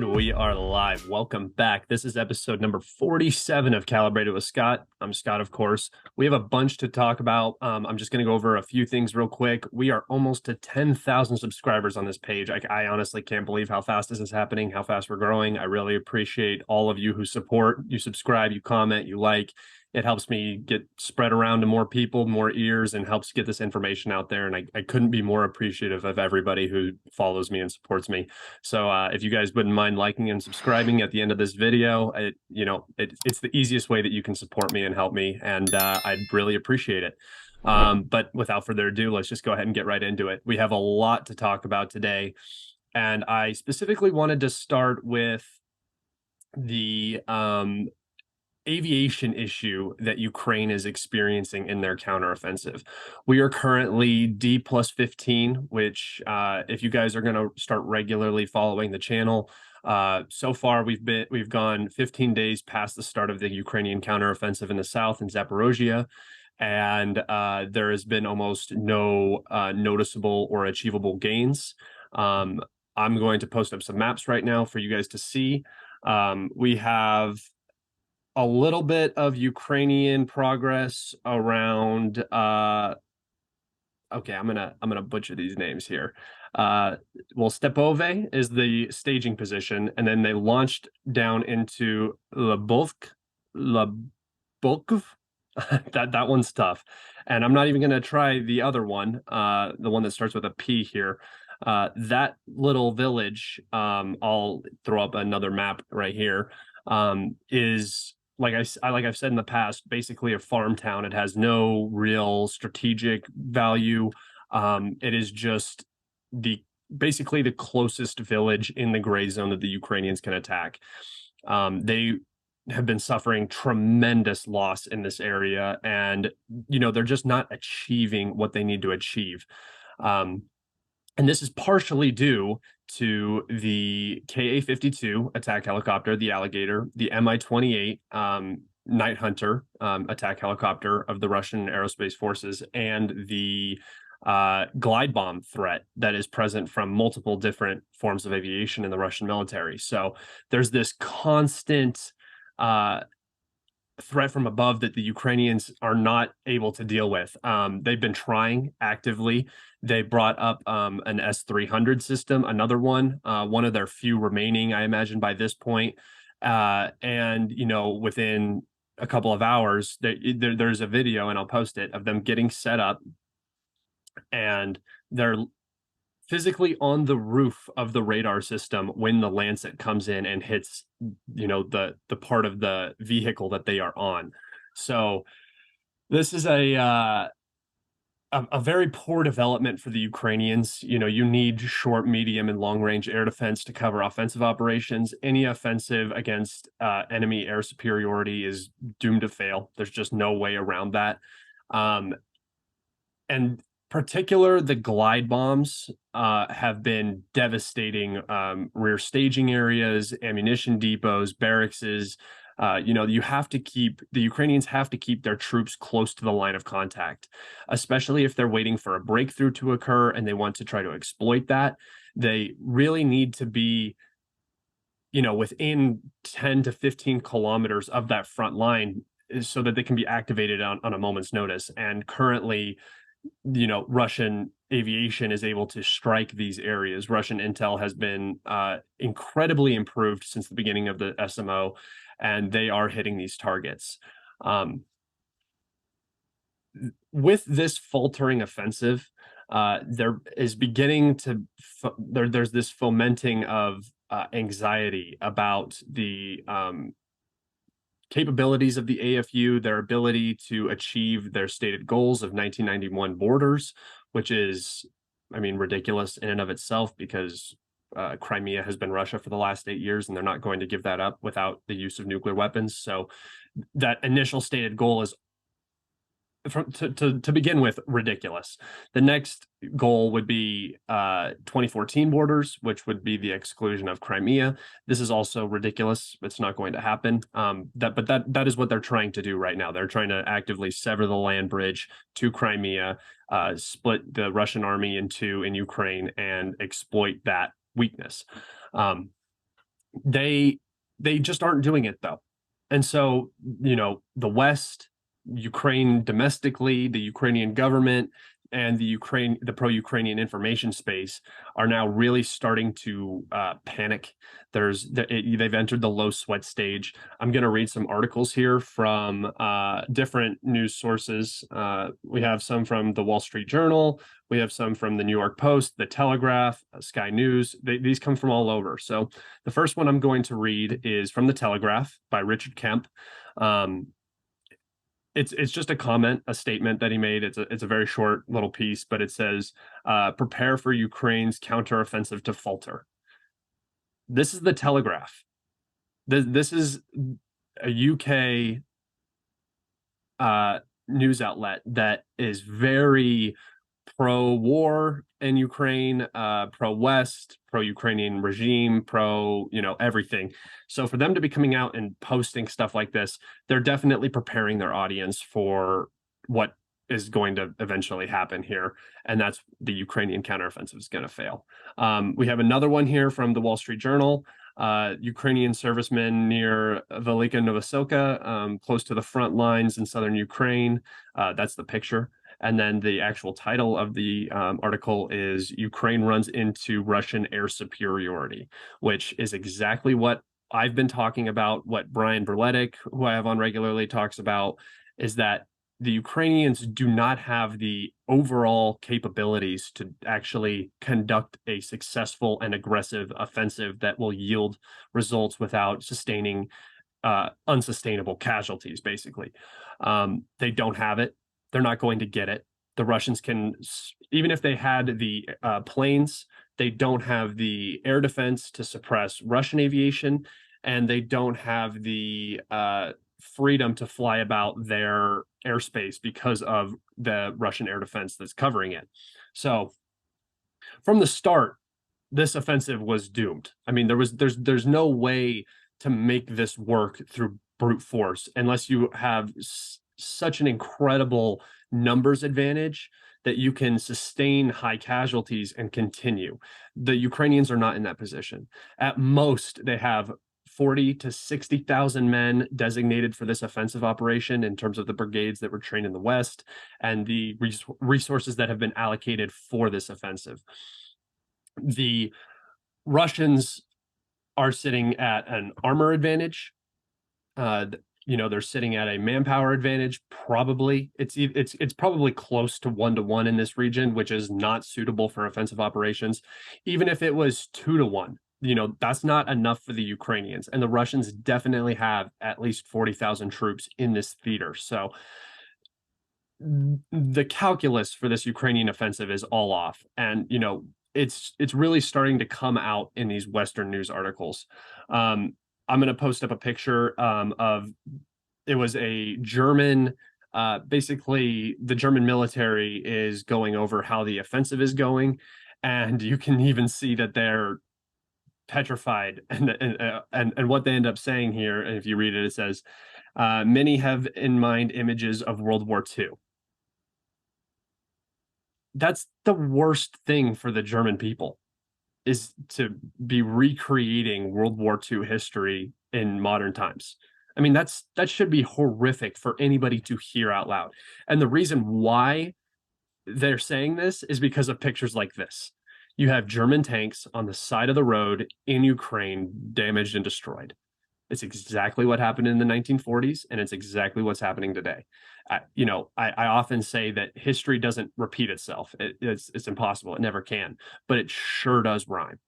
And we are live. Welcome back. This is episode number 47 of Calibrated with Scott. I'm Scott, of course. We have a bunch to talk about. I'm just going to go over a few things real quick. We are almost to 10,000 subscribers on this page. I honestly can't believe how fast this is happening, how fast we're growing. I really appreciate all of you who support, you subscribe, you comment, you like. It helps me get spread around to more people, more ears, and helps get this information out there. And I couldn't be more appreciative of everybody who follows me and supports me. So if you guys wouldn't mind liking and subscribing at the end of this video, it's the easiest way that you can support me and help me. And I'd really appreciate it. But without further ado, let's just go ahead and get right into it. We have a lot to talk about today. And I specifically wanted to start with the aviation issue that Ukraine is experiencing in their counteroffensive. We are currently D+15, which if you guys are going to start regularly following the channel, so far we've gone 15 days past the start of the Ukrainian counteroffensive in the south in Zaporozhye, and there has been almost no noticeable or achievable gains. I'm going to post up some maps right now for you guys to see. We have a little bit of Ukrainian progress around okay, I'm gonna butcher these names here. Well, Stepove is the staging position, and then they launched down into Lubov. That one's tough. And I'm not even gonna try the other one, the one that starts with a P here. That little village, I'll throw up another map right here, is like I've said in the past, basically a farm town. It has no real strategic value. It is just basically the closest village in the gray zone that the Ukrainians can attack. They have been suffering tremendous loss in this area, and they're just not achieving what they need to achieve. And this is partially due to the Ka-52 attack helicopter, the Alligator, the Mi-28 Night Hunter attack helicopter of the Russian aerospace forces, and the glide bomb threat that is present from multiple different forms of aviation in the Russian military. So there's this constant threat from above that the Ukrainians are not able to deal with. They've been trying actively. They brought up an S-300 system, another one of their few remaining, I imagine, by this point. And within a couple of hours, there's a video, and I'll post it, of them getting set up, and they're physically on the roof of the radar system when the Lancet comes in and hits, the part of the vehicle that they are on. So this is a very poor development for the Ukrainians. You need short, medium, and long-range air defense to cover offensive operations. Any offensive against enemy air superiority is doomed to fail. There's just no way around that. And particular, the glide bombs have been devastating rear staging areas, ammunition depots, barracks. The Ukrainians have to keep their troops close to the line of contact, especially if they're waiting for a breakthrough to occur and they want to try to exploit that. They really need to be, within 10 to 15 kilometers of that front line so that they can be activated on a moment's notice. And currently, Russian aviation is able to strike these areas. Russian intel has been incredibly improved since the beginning of the SMO, and they are hitting these targets. With this faltering offensive, there's this fomenting of anxiety about the capabilities of the AFU, their ability to achieve their stated goals of 1991 borders, which is, ridiculous in and of itself, because Crimea has been Russia for the last 8 years, and they're not going to give that up without the use of nuclear weapons. So that initial stated goal is, to begin with, ridiculous. The next goal would be 2014 borders, which would be the exclusion of Crimea. This is also ridiculous. It's not going to happen. That is what they're trying to do right now. They're trying to actively sever the land bridge to Crimea, split the Russian army in two in Ukraine, and exploit that weakness. They they just aren't doing it though. And so, the West, Ukraine domestically, the Ukrainian government, and the pro-Ukrainian information space are now really starting to panic. They've entered the low sweat stage. I'm going to read some articles here from different news sources. We have some from the Wall Street Journal. We have some from the New York Post, the Telegraph, Sky News. These come from all over. So the first one I'm going to read is from the Telegraph by Richard Kemp. It's just a comment, a statement that he made. It's a very short little piece, but it says, "Prepare for Ukraine's counteroffensive to falter." This is the Telegraph. This is a UK news outlet that is very pro-war in Ukraine, pro-West, pro-Ukrainian regime, everything. So for them to be coming out and posting stuff like this, they're definitely preparing their audience for what is going to eventually happen here, and that's the Ukrainian counteroffensive is going to fail. We have another one here from the Wall Street Journal. Ukrainian servicemen near Velika Novosilka, close to the front lines in southern Ukraine. That's the picture. And then the actual title of the article is "Ukraine runs into Russian air superiority," which is exactly what I've been talking about, what Brian Berletic, who I have on regularly, talks about, is that the Ukrainians do not have the overall capabilities to actually conduct a successful and aggressive offensive that will yield results without sustaining unsustainable casualties, basically. They don't have it. They're not going to get it. The Russians can, even if they had the planes, they don't have the air defense to suppress Russian aviation, and they don't have the freedom to fly about their airspace because of the Russian air defense that's covering it. So from the start, this offensive was doomed. I mean, there's no way to make this work through brute force unless you have such an incredible numbers advantage that you can sustain high casualties and continue. The Ukrainians are not in that position. At most, they have 40 to 60,000 men designated for this offensive operation in terms of the brigades that were trained in the West and the resources that have been allocated for this offensive. The Russians are sitting at an armor advantage. They're sitting at a manpower advantage. Probably it's probably close to 1-to-1 in this region, which is not suitable for offensive operations. Even if it was 2-to-1, that's not enough for the Ukrainians, and the Russians definitely have at least 40,000 troops in this theater. So the calculus for this Ukrainian offensive is all off, and it's really starting to come out in these Western news articles. I'm going to post up a picture of, it was a German, basically the German military is going over how the offensive is going, and you can even see that they're petrified. And what they end up saying here, and if you read it, it says, "Many have in mind images of World War II." That's the worst thing for the German people, is to be recreating World War II history in modern times. I mean, that should be horrific for anybody to hear out loud. And the reason why they're saying this is because of pictures like this. You have German tanks on the side of the road in Ukraine, damaged and destroyed. It's exactly what happened in the 1940s, and it's exactly what's happening today. I often say that history doesn't repeat itself. It's impossible. It never can, but it sure does rhyme.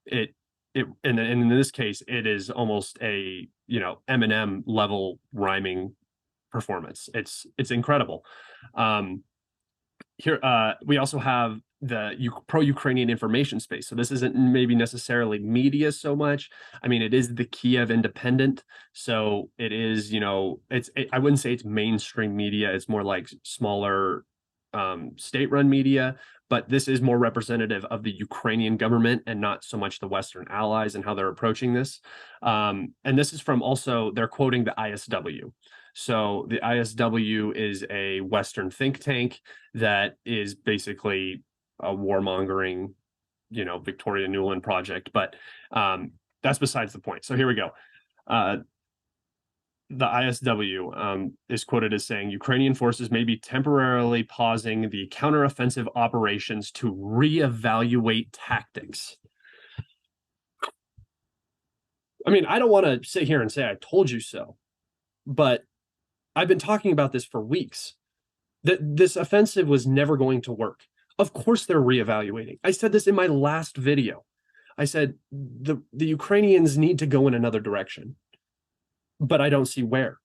And in this case, it is almost a Eminem level rhyming performance. It's incredible. Here we also have the pro-Ukrainian information space. So this isn't maybe necessarily media so much. I mean, it is the Kiev Independent. So it is, I wouldn't say it's mainstream media. It's more like smaller state-run media, but this is more representative of the Ukrainian government and not so much the Western allies and how they're approaching this. And this is from also, they're quoting the ISW. So the ISW is a Western think tank that is basically a warmongering, Victoria Nuland project. But that's besides the point. So here we go. The ISW is quoted as saying Ukrainian forces may be temporarily pausing the counteroffensive operations to reevaluate tactics. I mean, I don't want to sit here and say I told you so, but I've been talking about this for weeks. That this offensive was never going to work. Of course they're reevaluating. I said this in my last video. I said the Ukrainians need to go in another direction, but I don't see where.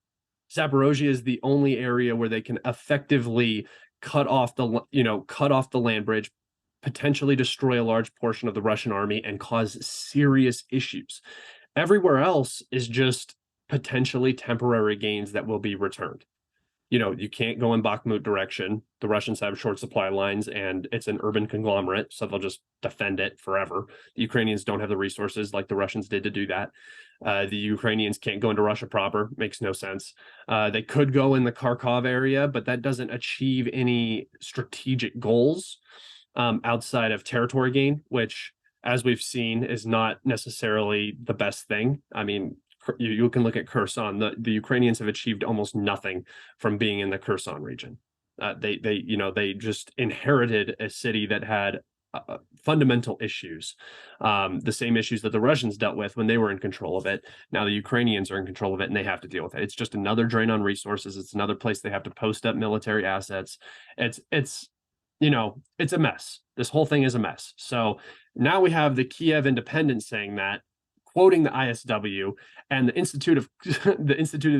Zaporozhye is the only area where they can effectively cut off the land bridge, potentially destroy a large portion of the Russian army and cause serious issues. Everywhere else is just potentially temporary gains that will be returned. You can't go in Bakhmut direction. The Russians have short supply lines and it's an urban conglomerate, so they'll just defend it forever. The Ukrainians don't have the resources like the Russians did to do that. The Ukrainians can't go into Russia proper. Makes no sense. They could go in the Kharkov area, but that doesn't achieve any strategic goals outside of territory gain, which, as we've seen, is not necessarily the best thing. I mean, you can look at Kherson. The Ukrainians have achieved almost nothing from being in the Kherson region. They just inherited a city that had fundamental issues, the same issues that the Russians dealt with when they were in control of it. Now the Ukrainians are in control of it and they have to deal with it. It's just another drain on resources. It's another place they have to post up military assets. It's a mess. This whole thing is a mess. So now we have the Kiev Independent saying that, quoting the ISW, and the Institute of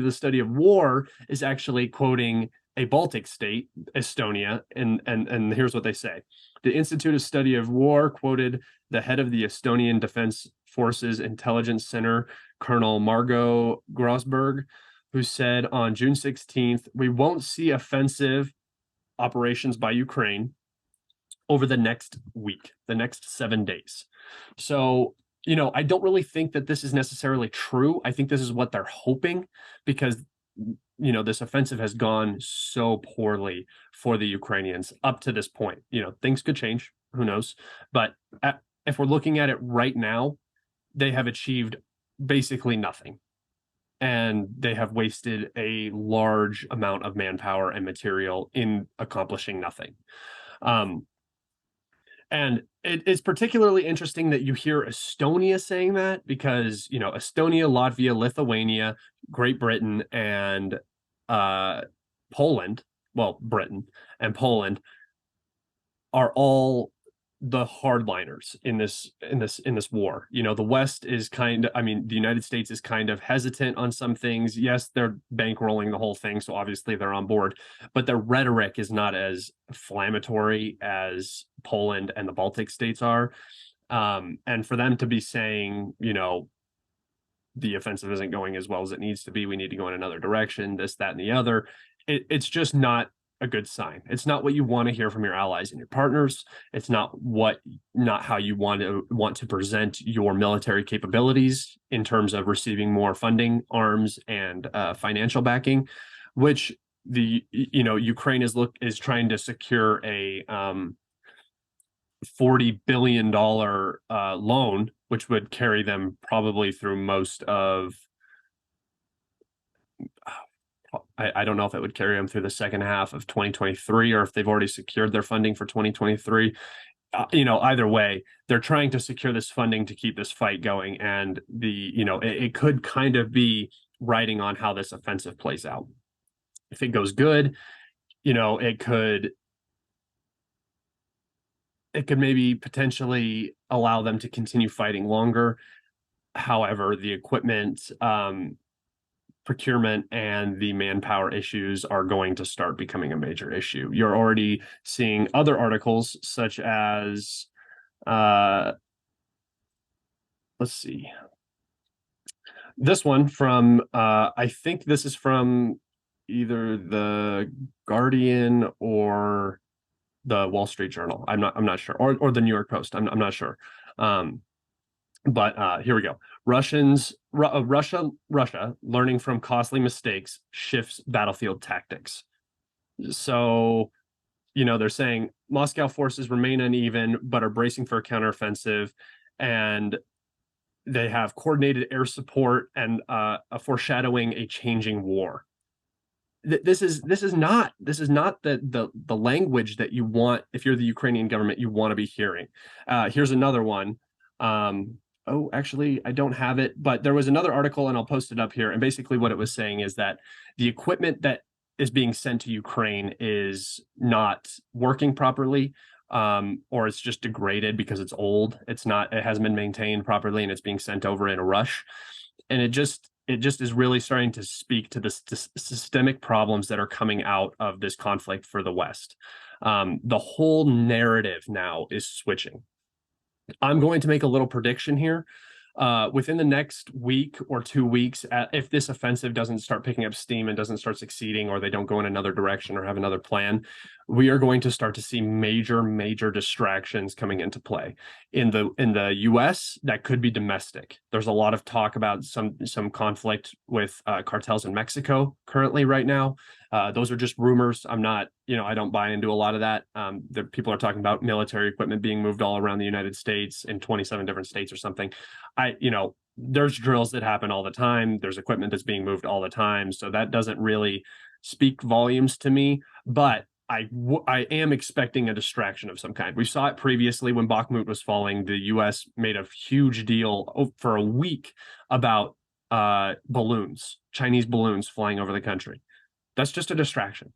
the Study of War is actually quoting a Baltic state, Estonia, and here's what they say. The Institute of Study of War quoted the head of the Estonian Defense Forces Intelligence Center, Colonel Margot Grosberg, who said on June 16th, "We won't see offensive operations by Ukraine over the next week, the next 7 days." So, I don't really think that this is necessarily true. I think this is what they're hoping because, this offensive has gone so poorly for the Ukrainians up to this point. Things could change. Who knows? But if we're looking at it right now, they have achieved basically nothing. And they have wasted a large amount of manpower and material in accomplishing nothing. And it's particularly interesting that you hear Estonia saying that because, Estonia, Latvia, Lithuania, Great Britain, and Poland, well, Britain and Poland are all the hardliners in this war. The West is the United States is kind of hesitant on some things. Yes, they're bankrolling the whole thing, so obviously they're on board, but their rhetoric is not as inflammatory as Poland and the Baltic states are. And for them to be saying, the offensive isn't going as well as it needs to be, we need to go in another direction, this, that, and the other, it's just not a good sign. It's not what you want to hear from your allies and your partners. It's not how you want to present your military capabilities in terms of receiving more funding, arms, and financial backing, which Ukraine is trying to secure a $40 billion loan, which would carry them probably through most of I don't know if it would carry them through the second half of 2023 or if they've already secured their funding for 2023. Either way, they're trying to secure this funding to keep this fight going. And it could kind of be riding on how this offensive plays out. If it goes good, it could maybe potentially allow them to continue fighting longer. However, the equipment, procurement and the manpower issues are going to start becoming a major issue. You're already seeing other articles such as, let's see, this one from, I think this is from either the Guardian or the Wall Street Journal. I'm not sure, or the New York Post. I'm not sure. But here we go. Russia learning from costly mistakes shifts battlefield tactics. So, they're saying Moscow forces remain uneven, but are bracing for a counteroffensive. And They have coordinated air support and a foreshadowing a changing war. This is not the language that you want if you're the Ukrainian government. You want to be hearing. Here's another one. Oh, actually, I don't have it, but there was another article, and I'll post it up here. And basically, what it was saying is that the equipment that is being sent to Ukraine is not working properly, or it's just degraded because it's old. It hasn't been maintained properly, and it's being sent over in a rush. And it just is really starting to speak to the systemic problems that are coming out of this conflict for the West. The whole narrative now is switching. I'm going to make a little prediction here. Within the next week or 2 weeks, if this offensive doesn't start picking up steam and doesn't start succeeding, or they don't go in another direction or have another plan, we are going to start to see major distractions coming into play. In the US, that could be domestic. There's a lot of talk about some conflict with cartels in Mexico currently right now. Those are just rumors. I don't buy into a lot of that. The people are talking about military equipment being moved all around the United States in 27 different states or something. There's drills that happen all the time. There's equipment that's being moved all the time. So that doesn't really speak volumes to me, but I am expecting a distraction of some kind. We saw it previously when Bakhmut was falling. The U.S. made a huge deal for a week about Chinese balloons flying over the country. That's just a distraction.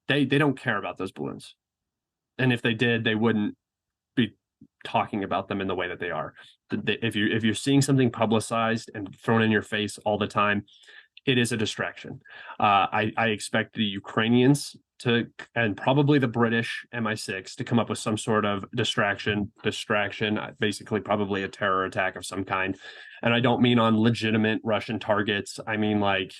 They don't care about those balloons. And if they did, they wouldn't be talking about them in the way that they are. If you're seeing something publicized and thrown in your face all the time, it is a distraction. I expect the Ukrainians and probably the British MI6 to come up with some sort of distraction, basically probably a terror attack of some kind. And I don't mean on legitimate Russian targets. I mean like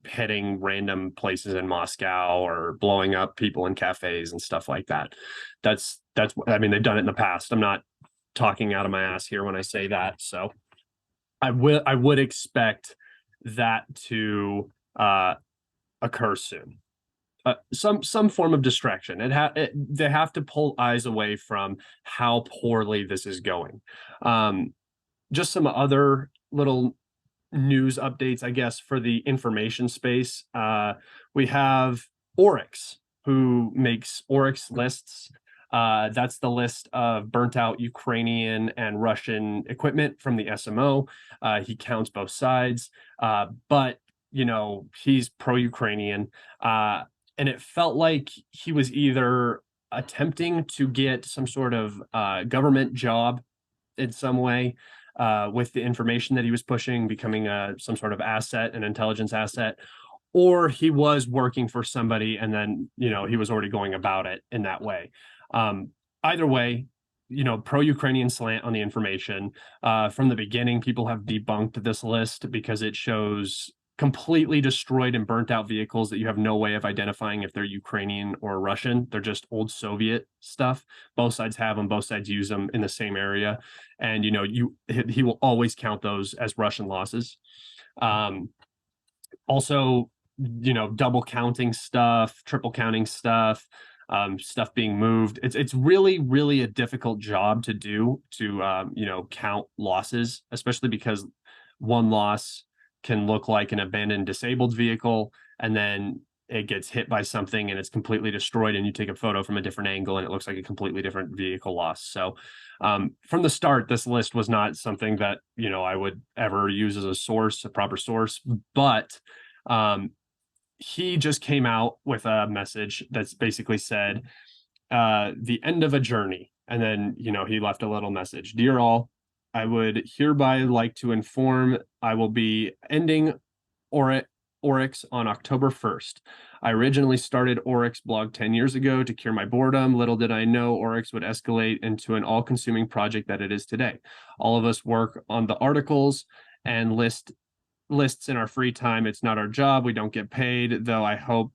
hitting random places in Moscow or blowing up people in cafes and stuff like that. I mean, they've done it in the past. I'm not talking out of my ass here when I say that. So I would expect that to occur soon. Some form of distraction. They have to pull eyes away from how poorly this is going. Just some other little news updates, I guess, for the information space. We have Oryx, who makes Oryx lists. That's the list of burnt out Ukrainian and Russian equipment from the SMO. He counts both sides, but he's pro-Ukrainian. And it felt like he was either attempting to get some sort of government job in some way with the information that he was pushing, becoming some sort of asset, an intelligence asset, or he was working for somebody and then, he was already going about it in that way. Either way, pro-Ukrainian slant on the information. From the beginning, people have debunked this list because it shows completely destroyed and burnt out vehicles that you have no way of identifying if they're Ukrainian or Russian. They're just old Soviet stuff. Both sides have them, both sides use them in the same area. And, he will always count those as Russian losses. Also, double counting stuff, triple counting stuff, stuff being moved. It's really a difficult job to do to, count losses, especially because one loss can look like an abandoned disabled vehicle, and then it gets hit by something and it's completely destroyed, and you take a photo from a different angle and it looks like a completely different vehicle loss. So from the start, this list was not something that I would ever use as a proper source, but he just came out with a message that's basically said the end of a journey, and then he left a little message. Dear all, I would hereby like to inform I will be ending Oryx on October 1st. I originally started Oryx blog 10 years ago to cure my boredom. Little did I know Oryx would escalate into an all-consuming project that it is today. All of us work on the articles and lists in our free time. It's not our job. We don't get paid, though I hoped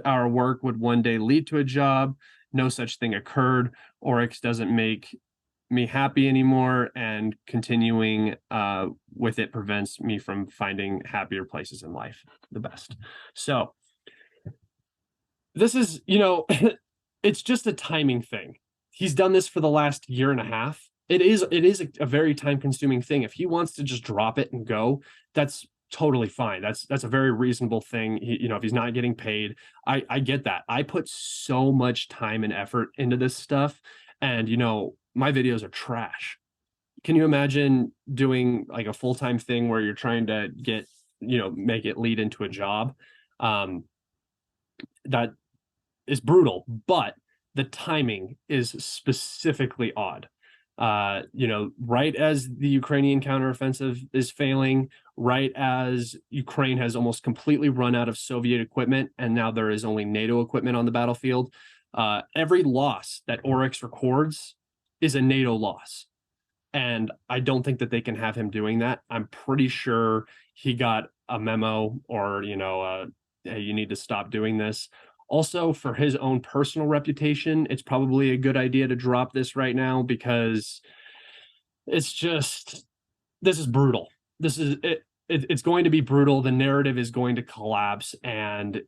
our work would one day lead to a job. No such thing occurred. Oryx doesn't make me happy anymore, and continuing with it prevents me from finding happier places in life. The best. So this is, it's just a timing thing. He's done this for the last year and a half. it is a very time consuming thing. If he wants to just drop it and go, that's totally fine. That's a very reasonable thing. If he's not getting paid, I get that. I put so much time and effort into this stuff, and my videos are trash. Can you imagine doing like a full-time thing where you're trying to make it lead into a job? That is brutal, but the timing is specifically odd. Right as the Ukrainian counteroffensive is failing, right as Ukraine has almost completely run out of Soviet equipment, and now there is only NATO equipment on the battlefield, every loss that Oryx records is a NATO loss. And I don't think that they can have him doing that. I'm pretty sure he got a memo or, hey, you need to stop doing this. Also, for his own personal reputation, it's probably a good idea to drop this right now, because this is brutal. It's going to be brutal. The narrative is going to collapse. And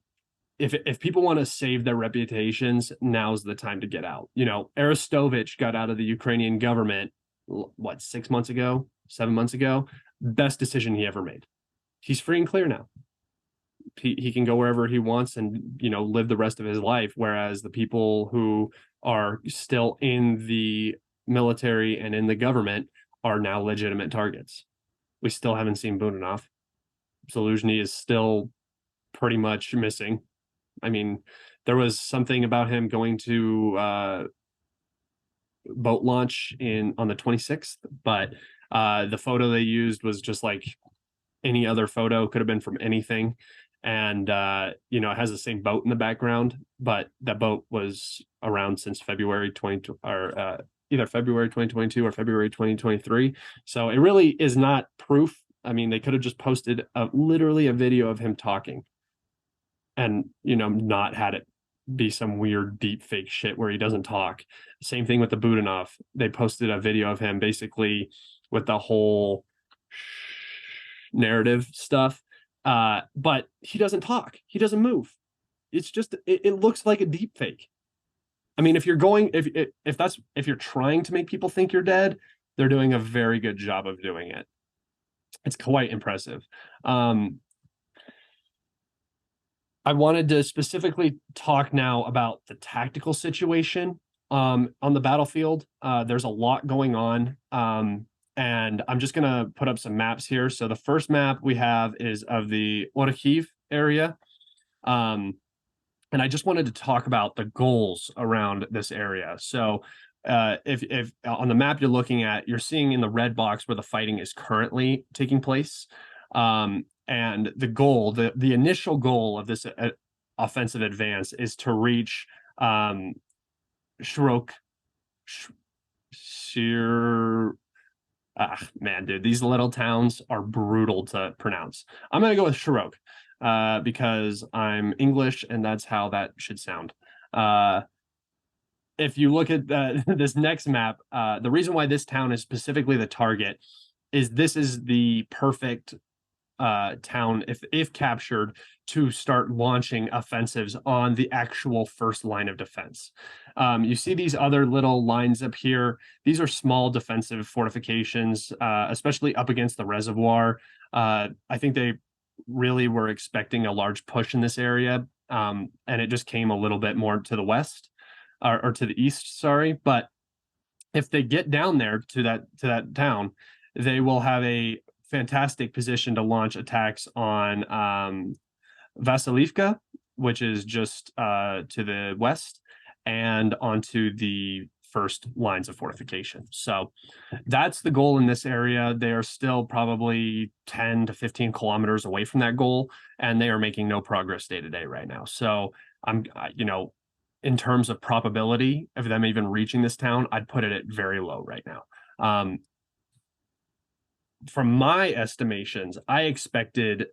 if people want to save their reputations, now's the time to get out. Arestovich got out of the Ukrainian government, what, 6 months ago, 7 months ago? Best decision he ever made. He's free and clear now. He can go wherever he wants and live the rest of his life, whereas the people who are still in the military and in the government are now legitimate targets. We still haven't seen Budanov. Zaluzhny is still pretty much missing. I mean, there was something about him going to boat launch on the 26th, but the photo they used was just like any other photo, could have been from anything. And it has the same boat in the background, but that boat was around since February 20 or either February 2022 or February 2023. So it really is not proof. I mean, they could have just posted literally a video of him talking and not had it be some weird deep fake shit where he doesn't talk. Same thing with the Budanov. They posted a video of him basically with the whole narrative stuff. But he doesn't talk. He doesn't move. It's just it looks like a deep fake. I mean, if you're trying to make people think you're dead, they're doing a very good job of doing it. It's quite impressive. I wanted to specifically talk now about the tactical situation on the battlefield. There's a lot going on. And I'm just going to put up some maps here. So the first map we have is of the Oryx area. And I just wanted to talk about the goals around this area. So if on the map you're looking at, you're seeing in the red box where the fighting is currently taking place. And the goal, the initial goal of this offensive advance is to reach Shirok. Man, dude, these little towns are brutal to pronounce. I'm going to go with Shirok because I'm English and that's how that should sound. If you look at this next map, the reason why this town is specifically the target is this is the perfect town, if captured, to start launching offensives on the actual first line of defense. You see these other little lines up here. These are small defensive fortifications, especially up against the reservoir. I think they really were expecting a large push in this area, and it just came a little bit more to the west or to the east, sorry. But if they get down there to that town, they will have a fantastic position to launch attacks on Vasilivka, which is just to the west, and onto the first lines of fortification. So that's the goal in this area. They are still probably 10 to 15 kilometers away from that goal, and they are making no progress day to day right now. So I'm, in terms of probability of them even reaching this town, I'd put it at very low right now. From my estimations, I expected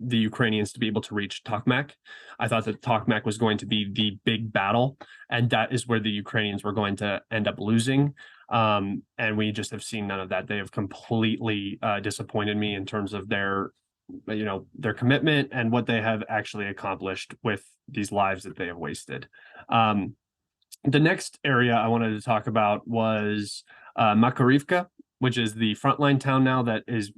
the Ukrainians to be able to reach Tokmak. I thought that Tokmak was going to be the big battle, and that is where the Ukrainians were going to end up losing. And we just have seen none of that. They have completely disappointed me in terms of their commitment and what they have actually accomplished with these lives that they have wasted. The next area I wanted to talk about was Makarivka, which is the frontline town now that is,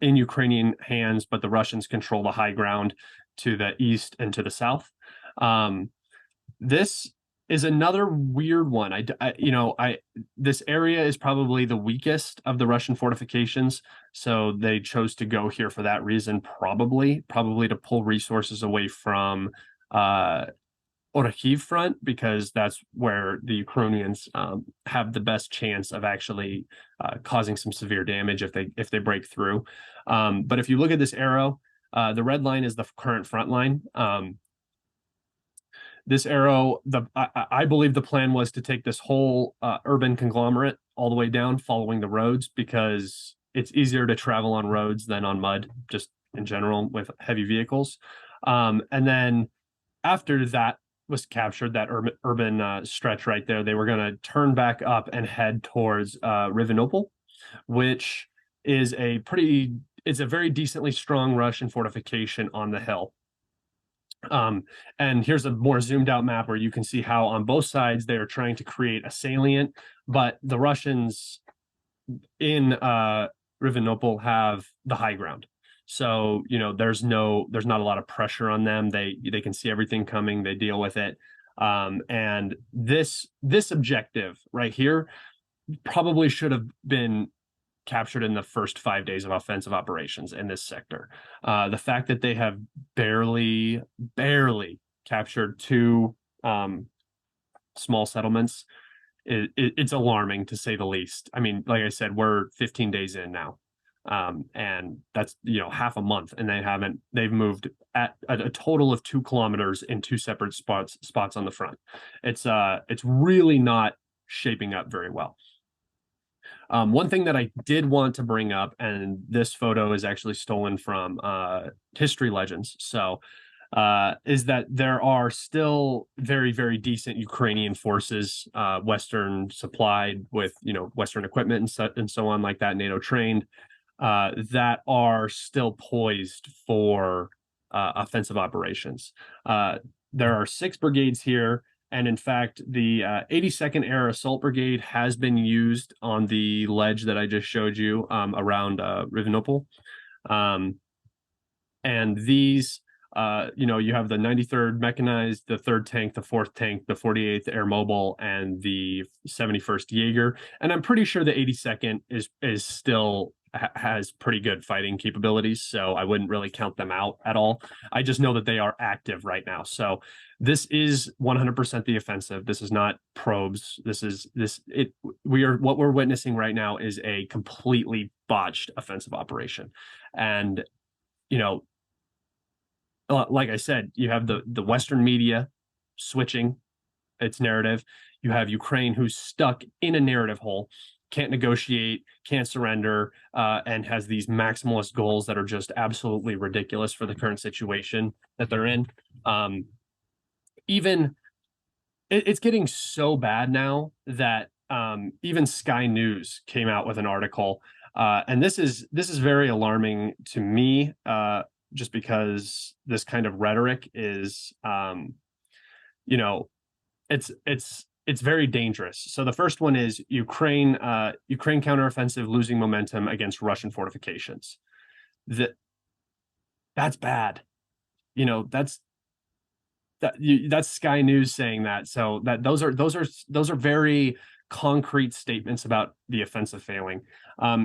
in Ukrainian hands, but the Russians control the high ground to the east and to the south. This is another weird one. This area is probably the weakest of the Russian fortifications, so they chose to go here for that reason, probably to pull resources away from Oryx front, because that's where the Ukrainians have the best chance of actually causing some severe damage if they break through. But if you look at this arrow, the red line is the current front line. This arrow, I believe the plan was to take this whole urban conglomerate all the way down, following the roads, because it's easier to travel on roads than on mud, just in general with heavy vehicles. And then after that was captured, that urban stretch right there, they were going to turn back up and head towards Rivenople, which is it's a very decently strong Russian fortification on the hill. And here's a more zoomed out map where you can see how on both sides they are trying to create a salient, but the Russians in Rivenople have the high ground. So, there's not a lot of pressure on them. They can see everything coming, they deal with it. And this objective right here probably should have been captured in the first 5 days of offensive operations in this sector. The fact that they have barely captured two small settlements, it's alarming, to say the least. I mean, like I said, we're 15 days in now. And that's, half a month, and they've moved at a total of 2 kilometers in 2 separate spots on the front. It's really not shaping up very well. One thing that I did want to bring up, and this photo is actually stolen from History Legends, so is that there are still very, very decent Ukrainian forces, Western supplied with, Western equipment and so on like that, NATO trained, that are still poised for offensive operations. There are 6 brigades here. And in fact, the 82nd Air Assault Brigade has been used on the ledge that I just showed you around Rivenople. And these, you have the 93rd Mechanized, the 3rd Tank, the 4th Tank, the 48th Air Mobile, and the 71st Jaeger. And I'm pretty sure the 82nd is still has pretty good fighting capabilities, so I wouldn't really count them out at all. I just know that they are active right now. So this is 100% the offensive. This is not probes. What we're witnessing right now is a completely botched offensive operation. And, like I said, you have the Western media switching its narrative. You have Ukraine, who's stuck in a narrative hole, can't negotiate, can't surrender, and has these maximalist goals that are just absolutely ridiculous for the current situation that they're in. It's getting so bad now that even Sky News came out with an article, and this is very alarming to me, just because this kind of rhetoric is, it's very dangerous. So the first one is Ukraine counteroffensive losing momentum against Russian fortifications. That's bad. That's Sky News saying that. So those are very concrete statements about the offensive failing.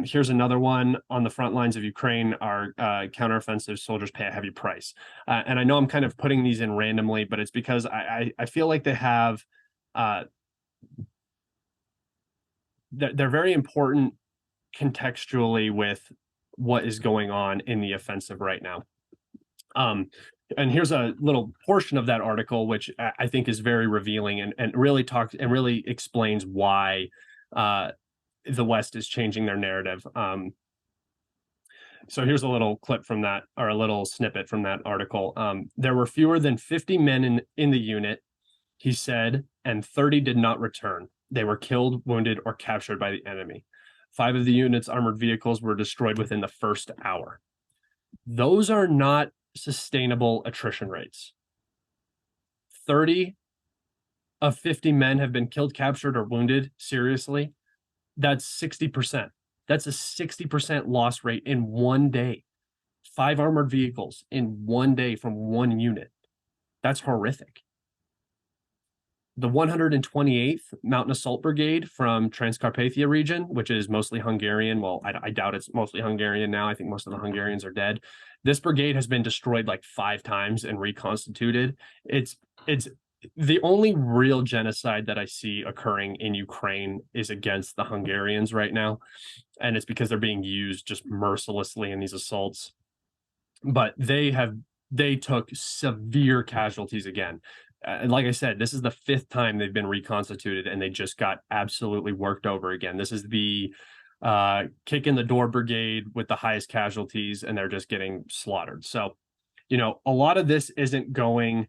Here's another one: on the front lines of Ukraine, our counteroffensive soldiers pay a heavy price. And I know I'm kind of putting these in randomly, but it's because I feel like they have. They're very important contextually with what is going on in the offensive right now. And here's a little portion of that article, which I think is very revealing and really explains why the West is changing their narrative. So here's a little clip from that, or a little snippet from that article. There were fewer than 50 men in the unit, he said, and 30 did not return. They were killed, wounded, or captured by the enemy. 5 of the unit's armored vehicles were destroyed within the first hour. Those are not sustainable attrition rates. 30 of 50 men have been killed, captured, or wounded seriously. That's 60%. That's a 60% loss rate in one day. 5 armored vehicles in one day from one unit. That's horrific. The 128th Mountain Assault Brigade from Transcarpathia region, which is mostly Hungarian. Well, I doubt it's mostly Hungarian now. I think most of the Hungarians are dead. This brigade has been destroyed like 5 times and reconstituted. It's the only real genocide that I see occurring in Ukraine is against the Hungarians right now. And it's because they're being used just mercilessly in these assaults. But they took severe casualties again. And like I said, this is the 5th time they've been reconstituted, and they just got absolutely worked over again. This is the kick in the door brigade with the highest casualties, and they're just getting slaughtered. So, a lot of this isn't going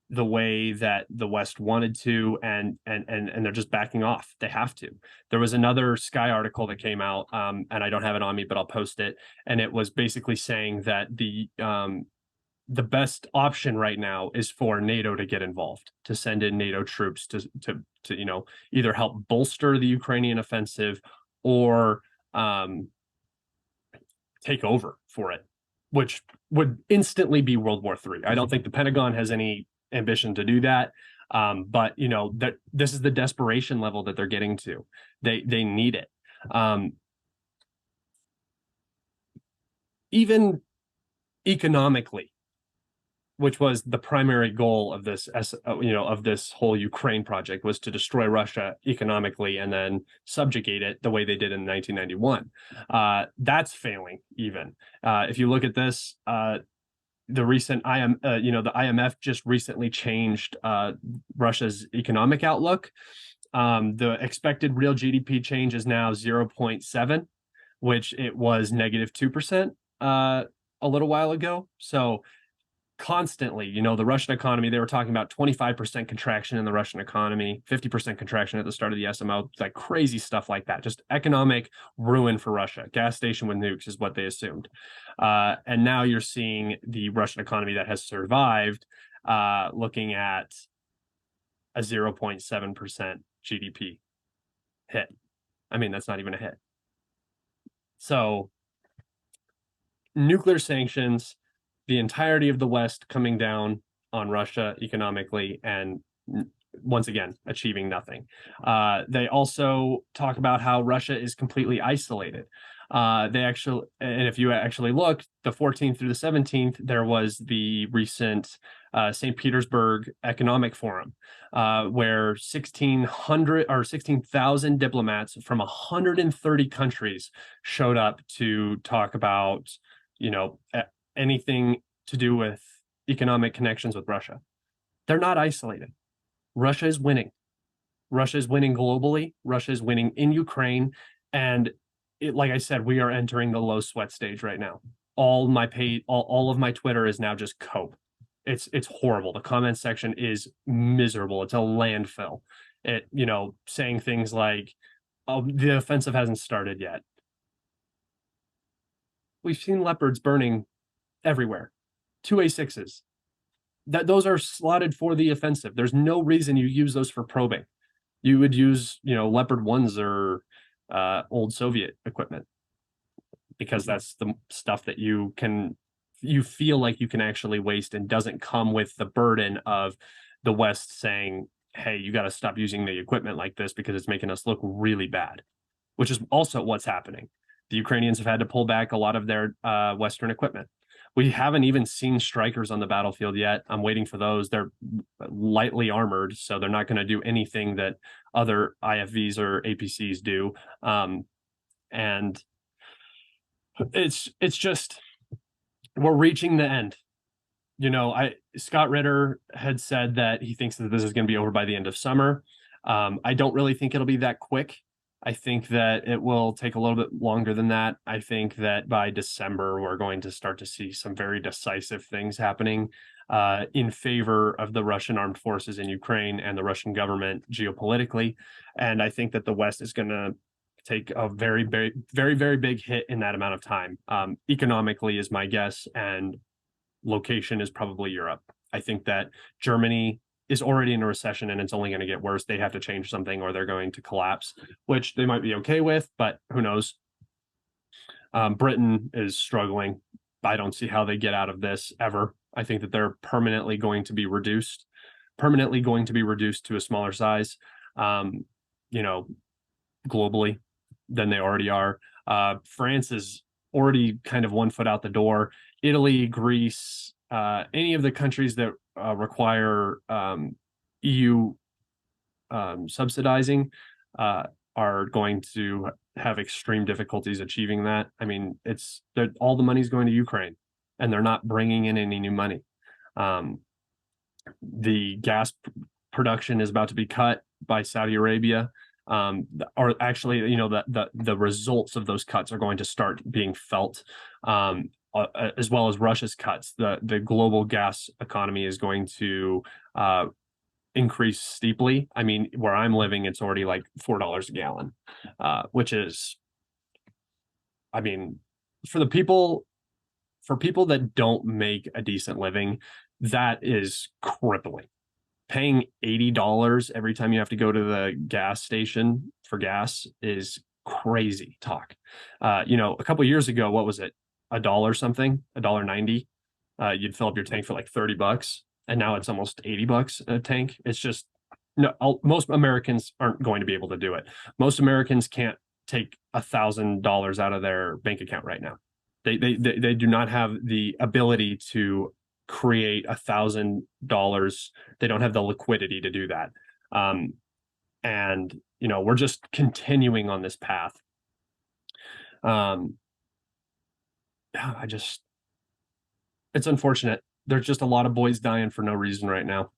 the way that the West wanted to, and they're just backing off. They have to. There was another Sky article that came out, and I don't have it on me, but I'll post it. And it was basically saying that the best option right now is for NATO to get involved, to send in NATO troops to either help bolster the Ukrainian offensive or take over for it, which would instantly be World War III. I don't think the Pentagon has any ambition to do that. But that this is the desperation level that they're getting to. They need it. Even economically, which was the primary goal of this, of this whole Ukraine project, was to destroy Russia economically and then subjugate it the way they did in 1991. That's failing. Even if you look at this, the recent the IMF just recently changed Russia's economic outlook. The expected real GDP change is now 0.7, which it was -2% a little while ago. So constantly, the Russian economy, they were talking about 25% contraction in the Russian economy, 50% contraction at the start of the SMO, like crazy stuff like that. Just economic ruin for Russia. Gas station with nukes is what they assumed. And now you're seeing the Russian economy that has survived, looking at a 0.7% GDP hit. I mean, that's not even a hit. So nuclear sanctions, the entirety of the West coming down on Russia economically, and once again, achieving nothing. They also talk about how Russia is completely isolated. And if you actually look, the 14th through the 17th, there was the recent St. Petersburg Economic Forum, where 16,000 diplomats from 130 countries showed up to talk about, anything to do with economic connections with Russia. They're not isolated. Russia is winning. Russia is winning globally. Russia is winning in Ukraine. And like I said, we are entering the low sweat stage right now. All of my Twitter is now just cope. It's horrible. The comment section is miserable. It's a landfill. Saying things like, "Oh, the offensive hasn't started yet." We've seen Leopards burning everywhere. 2 A6s. Those are slotted for the offensive. There's no reason you use those for probing. You would use, Leopard 1s or old Soviet equipment, because that's the stuff that you feel like you can actually waste and doesn't come with the burden of the West saying, hey, you got to stop using the equipment like this because it's making us look really bad, which is also what's happening. The Ukrainians have had to pull back a lot of their Western equipment. We haven't even seen strikers on the battlefield yet. I'm waiting for those. They're lightly armored, so they're not going to do anything that other IFVs or APCs do. And it's just, we're reaching the end. Scott Ritter had said that he thinks that this is going to be over by the end of summer. I don't really think it'll be that quick. I think that it will take a little bit longer than that. I think that by December, we're going to start to see some very decisive things happening in favor of the Russian armed forces in Ukraine and the Russian government geopolitically. And I think that the West is going to take a very, very, very, very big hit in that amount of time. Economically is my guess, and location is probably Europe. I think that Germany is already in a recession and it's only going to get worse. They have to change something or they're going to collapse, which they might be okay with, but who knows? Britain is struggling. I don't see how they get out of this ever. I think that they're permanently going to be reduced to a smaller size, globally than they already are. France is already kind of 1 foot out the door. Italy, Greece, any of the countries that require EU subsidizing are going to have extreme difficulties achieving that. I mean, all the money's going to Ukraine, and they're not bringing in any new money. The gas production is about to be cut by Saudi Arabia. Or actually, the results of those cuts are going to start being felt, as well as Russia's cuts. The global gas economy is going to increase steeply. I mean, where I'm living, it's already like $4 a gallon, which is, I mean, for people that don't make a decent living, that is crippling. Paying $80 every time you have to go to the gas station for gas is crazy talk. A couple of years ago, what was it? $1 something, $1.90. You'd fill up your tank for like $30, and now it's almost $80 a tank. It's just most Americans aren't going to be able to do it. Most Americans can't take $1,000 out of their bank account right now. They do not have the ability to create $1,000. They don't have the liquidity to do that. And we're just continuing on this path. It's unfortunate. There's just a lot of boys dying for no reason right now.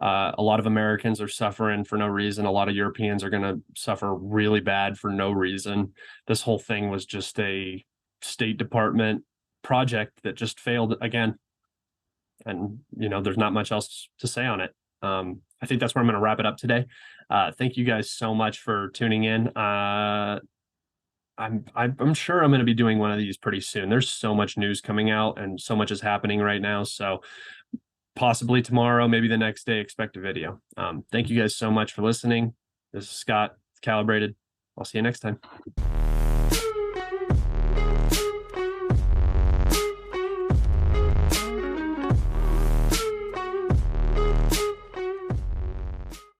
A lot of Americans are suffering for no reason. A lot of Europeans are going to suffer really bad for no reason. This whole thing was just a State Department project that just failed again. And, there's not much else to say on it. I think that's where I'm going to wrap it up today. Thank you guys so much for tuning in. I'm sure I'm going to be doing one of these pretty soon. There's so much news coming out and so much is happening right now. So possibly tomorrow, maybe the next day, expect a video. Thank you guys so much for listening. This is Scott, Kalibrated. I'll see you next time.